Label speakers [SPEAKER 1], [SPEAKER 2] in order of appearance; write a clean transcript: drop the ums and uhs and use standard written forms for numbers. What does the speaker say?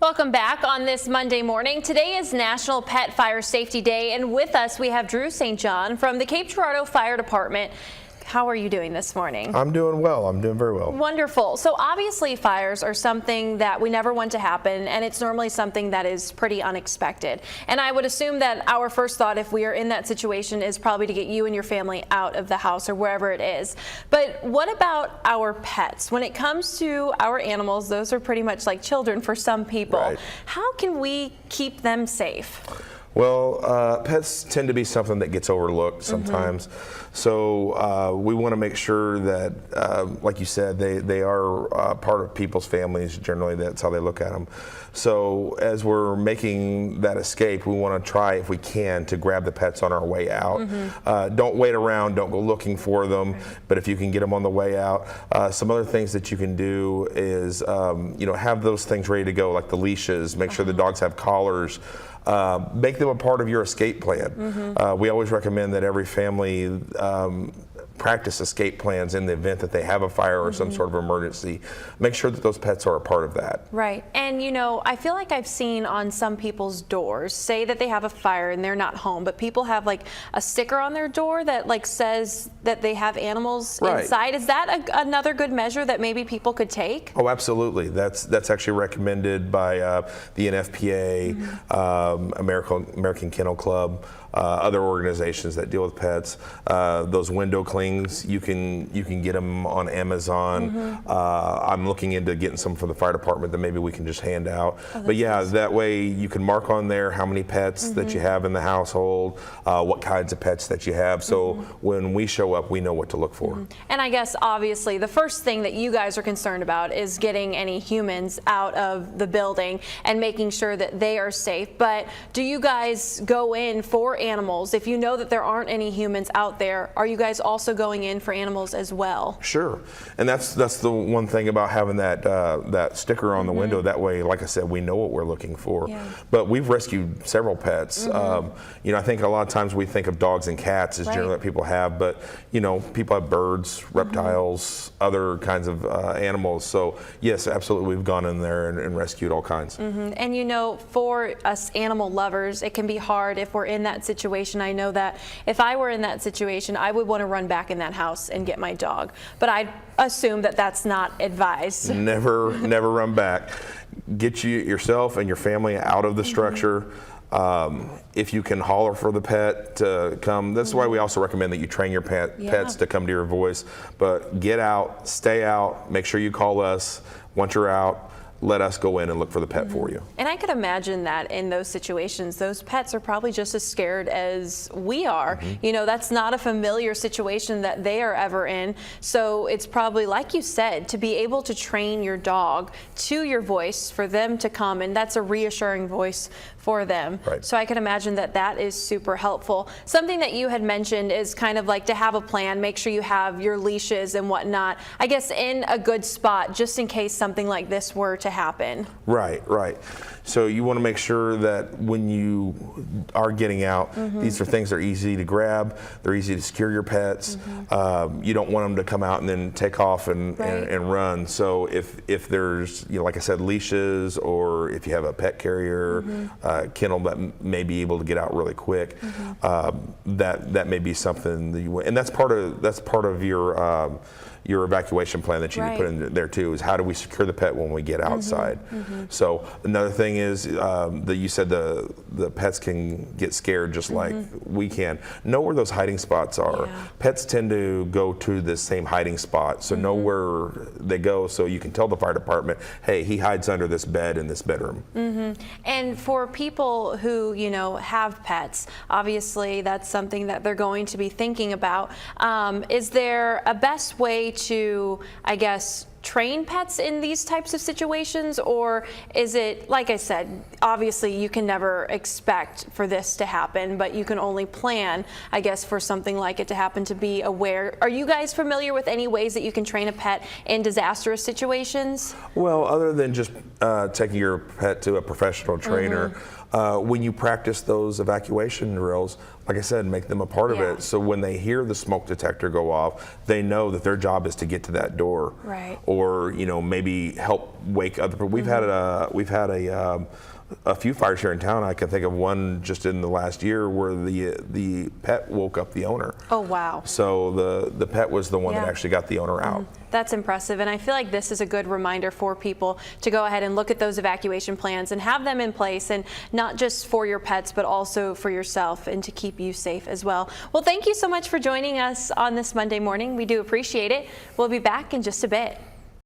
[SPEAKER 1] Welcome back on this Monday morning. Today is National Pet Fire Safety Day, and with us we have Drew St. John from the Cape Girardeau Fire Department. How are you doing this morning?
[SPEAKER 2] I'm doing well. I'm doing very well.
[SPEAKER 1] Wonderful. So obviously fires are something that we never want to happen, and it's normally something that is pretty unexpected. And I would assume that our first thought if we are in that situation is probably to get you and your family out of the house or wherever it is. But what about our pets? When it comes to our animals, those are pretty much like children for some people.
[SPEAKER 2] Right.
[SPEAKER 1] How can we keep them safe?
[SPEAKER 2] Well, pets tend to be something that gets overlooked sometimes. So we want to make sure that, like you said, they are part of people's families. Generally, that's how they look at them. So as we're making that escape, we want to try, if we can, to grab the pets on our way out. Don't wait around. Don't go looking for them. But if you can get them on the way out, some other things that you can do is, have those things ready to go, like the leashes. Make sure the dogs have collars. Make them a part of your escape plan. We always recommend that every family practice escape plans in the event that they have a fire or some sort of emergency. Make sure that those pets are a part of that.
[SPEAKER 1] Right. And I feel like I've seen on some people's doors, say that they have a fire and they're not home, but people have like a sticker on their door that like says that they have animals inside. Is that another good measure that maybe people could take?
[SPEAKER 2] Oh, absolutely. That's actually recommended by the NFPA, American Kennel Club, other organizations that deal with pets. Those window clings, you can get them on Amazon. I'm looking into getting some for the fire department that maybe we can just hand out. But yeah, nice. That way you can mark on there how many pets that you have in the household, what kinds of pets that you have. So when we show up, we know what to look for.
[SPEAKER 1] And I guess obviously the first thing that you guys are concerned about is getting any humans out of the building and making sure that they are safe. But do you guys go in for animals? If you know that there aren't any humans out there, are you guys also going in for animals as well? Sure.
[SPEAKER 2] And that's the one thing about having that sticker on the window. That way, like I said, we know what we're looking for. But we've rescued several pets. I think a lot of times we think of dogs and cats as generally what people have, but people have birds, reptiles, other kinds of animals. So yes, absolutely, we've gone in there and rescued all kinds.
[SPEAKER 1] And for us animal lovers, it can be hard if we're in that situation. I know that if I were in that situation, I would want to run back in that house and get my dog. But I assume that that's not advised.
[SPEAKER 2] Never run back. Get yourself and your family out of the structure. If you can holler for the pet to come, that's why we also recommend that you train your pets to come to your voice. But get out, stay out, make sure you call us once you're out. Let us go in and look for the pet for you.
[SPEAKER 1] And I could imagine that in those situations, those pets are probably just as scared as we are. That's not a familiar situation that they are ever in. So it's probably, like you said, to be able to train your dog to your voice for them to come, and that's a reassuring voice for them. So I can imagine that that is super helpful. Something that you had mentioned is kind of like to have a plan, make sure you have your leashes and whatnot, I guess in a good spot just in case something like this were to happen. Right.
[SPEAKER 2] So you want to make sure that when you are getting out, these are things that are easy to grab, they're easy to secure your pets. You don't want them to come out and then take off and run. So if there's, like I said, leashes, or if you have a pet carrier, kennel that may be able to get out really quick, that may be something that you, and that's part of your evacuation plan that you need to put in there too, is how do we secure the pet when we get outside. So another thing is that you said the pets can get scared just like we can. Know where those hiding spots are. Pets tend to go to the same hiding spot, so know where they go so you can tell the fire department, hey, he hides under this bed in this bedroom.
[SPEAKER 1] And for people who have pets, obviously that's something that they're going to be thinking about. Is there a best way to, I guess, train pets in these types of situations, or is it, like I said, obviously you can never expect for this to happen, but you can only plan, I guess, for something like it to happen, to be aware. Are you guys familiar with any ways that you can train a pet in disastrous situations?
[SPEAKER 2] Well, other than just taking your pet to a professional trainer, when you practice those evacuation drills, like I said, make them a part of it. So when they hear the smoke detector go off, they know that their job is to get to that door. or maybe help wake other people. We've had a few fires here in town. I can think of one just in the last year where the pet woke up the owner.
[SPEAKER 1] Oh, wow.
[SPEAKER 2] So the pet was the one that actually got the owner out.
[SPEAKER 1] That's impressive, and I feel like this is a good reminder for people to go ahead and look at those evacuation plans and have them in place, and not just for your pets but also for yourself, and to keep you safe as well. Well, thank you so much for joining us on this Monday morning. We do appreciate it. We'll be back in just a bit.